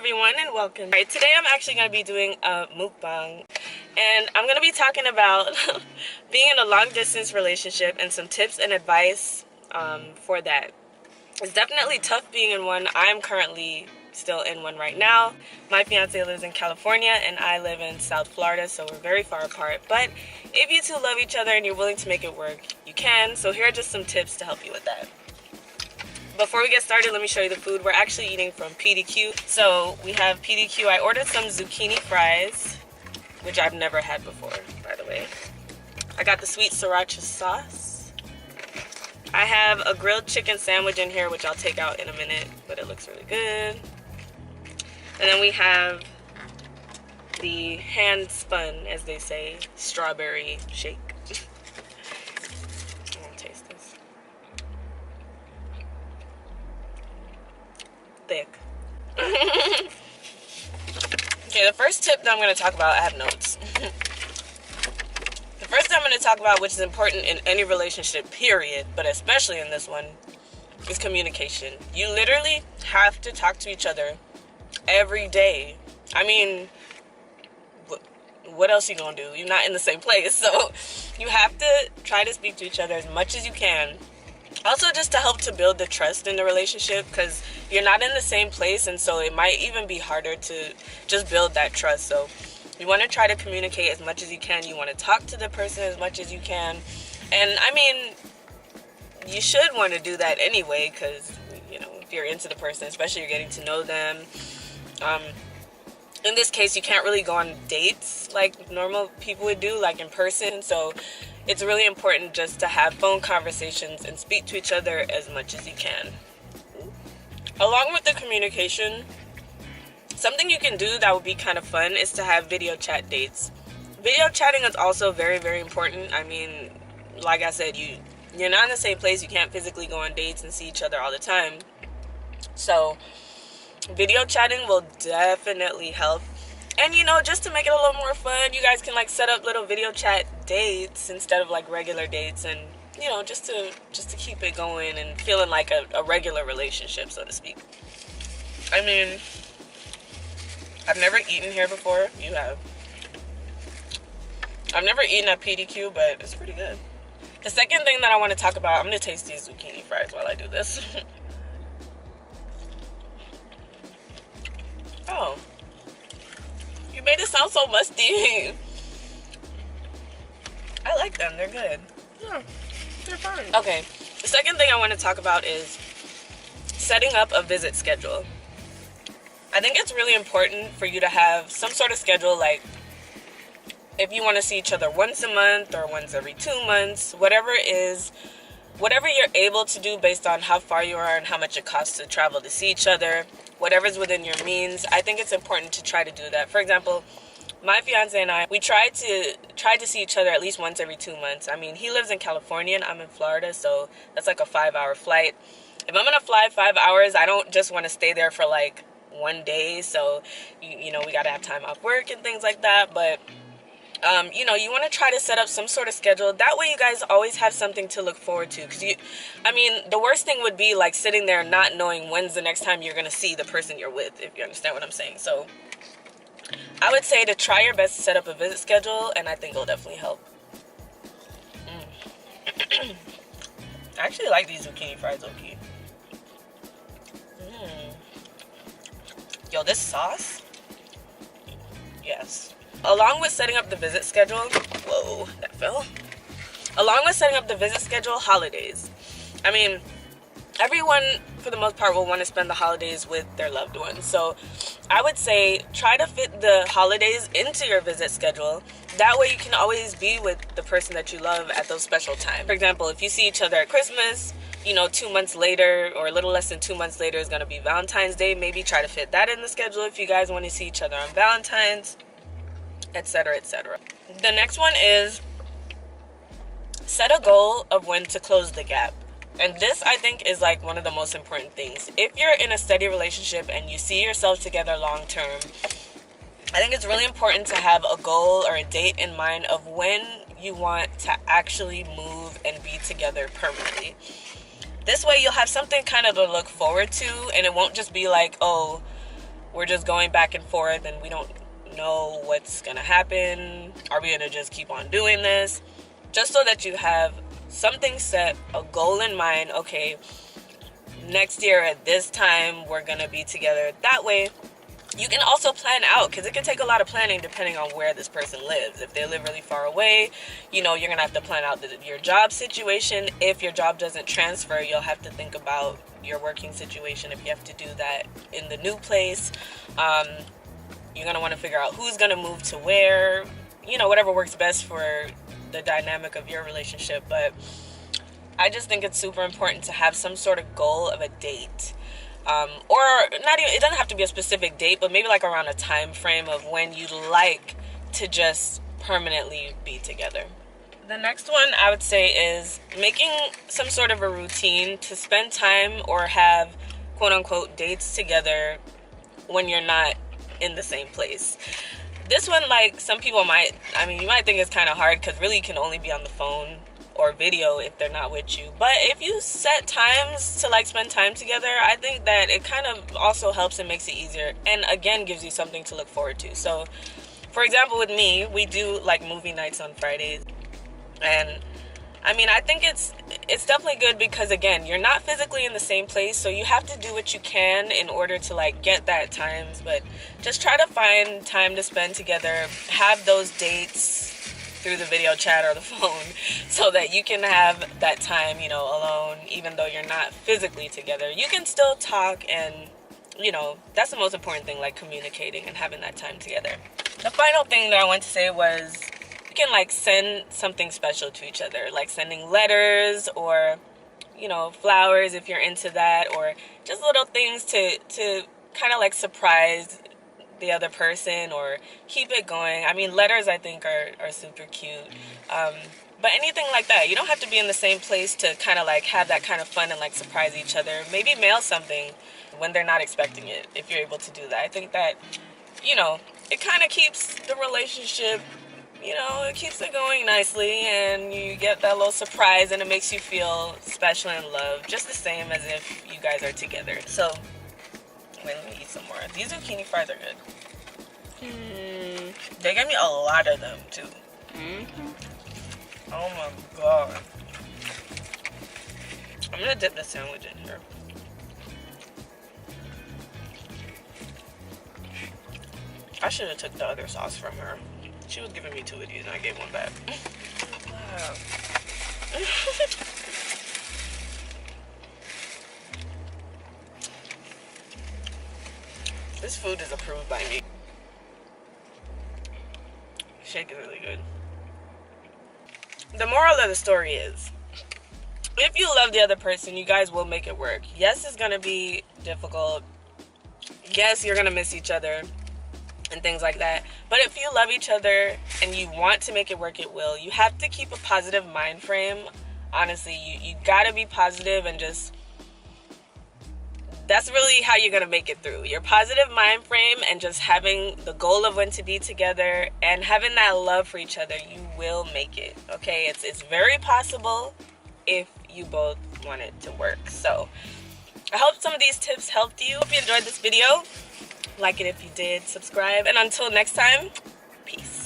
everyone and welcome. Alright, today I'm actually going to be doing a mukbang and I'm going to be talking about being in a long distance relationship and some tips and advice for that. It's definitely tough being in one. I'm currently still in one right now. My fiance lives in California and I live in South Florida, so we're very far apart. But if you two love each other and you're willing to make it work, you can. So here are just some tips to help you with that. Before we get started, let me show you the food. We're actually eating from PDQ. So we have PDQ. I ordered some zucchini fries, which I've never had before, by the way. I got the sweet sriracha sauce. I have a grilled chicken sandwich in here, which I'll take out in a minute, but it looks really good. And then we have the hand spun, as they say, strawberry shake. I'm gonna taste this. Thick. Okay, the first tip that I'm going to talk about, I have notes. The first thing I'm going to talk about, which is important in any relationship, period, but especially in this one, is communication. You literally have to talk to each other every day. I mean, what else are you going to do? You're not in the same place, so you have to try to speak to each other as much as you can. Also, just to help to build the trust in the relationship, because you're not in the same place, and so it might even be harder to just build that trust. So you want to try to communicate as much as you can. You want to talk to the person as much as you can. And I mean, you should want to do that anyway, because, you know, if you're into the person, especially you're getting to know them. In this case, you can't really go on dates like normal people would do, like in person. So it's really important just to have phone conversations and speak to each other as much as you can. Along with the communication, something you can do that would be kind of fun is to have video chat dates. Video chatting is also very, very important. I mean, like I said, you're not in the same place. You can't physically go on dates and see each other all the time. So video chatting will definitely help. And, you know, just to make it a little more fun, you guys can, like, set up little video chat dates instead of, like, regular dates. And, you know, just to keep it going and feeling like a regular relationship, so to speak. I mean, I've never eaten here before. You have. I've never eaten at PDQ, but it's pretty good. The second thing that I want to talk about, I'm going to taste these zucchini fries while I do this. Oh. You made it sound so musty. I like them. They're good. Yeah, they're fine. Okay. The second thing I want to talk about is setting up a visit schedule. I think it's really important for you to have some sort of schedule, like if you want to see each other once a month or once every 2 months, whatever it is, whatever you're able to do based on how far you are and how much it costs to travel to see each other, whatever's within your means. I think it's important to try to do that. For example, my fiance and I, we try to see each other at least once every 2 months. I mean, he lives in California and I'm in Florida, so that's like a 5-hour flight. If I'm gonna fly 5 hours, I don't just want to stay there for like 1 day. So, you know, we gotta have time off work and things like that. But you know, you want to try to set up some sort of schedule. That way you guys always have something to look forward to. Because I mean, the worst thing would be like sitting there not knowing when's the next time you're going to see the person you're with, if you understand what I'm saying. So I would say to try your best to set up a visit schedule, and I think it'll definitely help. I actually like these zucchini fries, okay. Yo, this sauce? Yes. Along with setting up the visit schedule, whoa, that fell. Along with setting up the visit schedule, holidays. I mean, everyone, for the most part, will want to spend the holidays with their loved ones. So I would say try to fit the holidays into your visit schedule. That way you can always be with the person that you love at those special times. For example, if you see each other at Christmas, you know, 2 months later or a little less than 2 months later is going to be Valentine's Day. Maybe try to fit that in the schedule if you guys want to see each other on Valentine's, etc., etc. The next one is set a goal of when to close the gap. And this, I think, is like one of the most important things. If you're in a steady relationship and you see yourself together long term, I think it's really important to have a goal or a date in mind of when you want to actually move and be together permanently. This way you'll have something kind of to look forward to, and it won't just be like, oh, we're just going back and forth and we don't know what's gonna happen. Are we gonna just keep on doing this? Just so that you have something set, a goal in mind. Okay, next year at this time we're gonna be together. That way you can also plan out, because it can take a lot of planning depending on where this person lives. If they live really far away, you know, you're gonna have to plan out your job situation. If your job doesn't transfer, you'll have to think about your working situation if you have to do that in the new place. You're gonna want to figure out who's gonna move to where, you know, whatever works best for the dynamic of your relationship. But I just think it's super important to have some sort of goal of a date. Or not even, it doesn't have to be a specific date, but maybe like around a time frame of when you'd like to just permanently be together. The next one I would say is making some sort of a routine to spend time or have quote unquote dates together when you're not in the same place. This one, like, some people you might think it's kind of hard because really you can only be on the phone or video if they're not with you. But if you set times to like spend time together, I think that it kind of also helps and makes it easier, and again gives you something to look forward to. So for example, with me, we do like movie nights on Fridays, and I mean, I think it's definitely good because, again, you're not physically in the same place, so you have to do what you can in order to like get that times. But just try to find time to spend together, have those dates through the video chat or the phone, so that you can have that time, you know, alone. Even though you're not physically together, you can still talk, and you know, that's the most important thing, like communicating and having that time together. The final thing that I want to say was, you can like send something special to each other, like sending letters or, you know, flowers if you're into that, or just little things to kind of like surprise the other person or keep it going. I mean, letters I think are super cute. But anything like that, you don't have to be in the same place to kind of like have that kind of fun and like surprise each other. Maybe mail something when they're not expecting it, if you're able to do that. I think that, you know, it kind of keeps the relationship, you know, it keeps it going nicely, and you get that little surprise, and it makes you feel special and loved, just the same as if you guys are together. So, wait, let me eat some more. These zucchini fries are good. They gave me a lot of them, too. Oh my god. I'm gonna dip the sandwich in here. I should have took the other sauce from her. She was giving me 2 of these and I gave one back. Wow. This food is approved by me. Shake is really good. The moral of the story is, if you love the other person, you guys will make it work. Yes, it's gonna be difficult. Yes, you're gonna miss each other and things like that. But if you love each other and you want to make it work, it will. You have to keep a positive mind frame. Honestly, you gotta be positive, and just, that's really how you're gonna make it through. Your positive mind frame and just having the goal of when to be together and having that love for each other, you will make it, okay? It's very possible if you both want it to work. So I hope some of these tips helped you. Hope you enjoyed this video. Like it if you did, subscribe, and until next time, peace.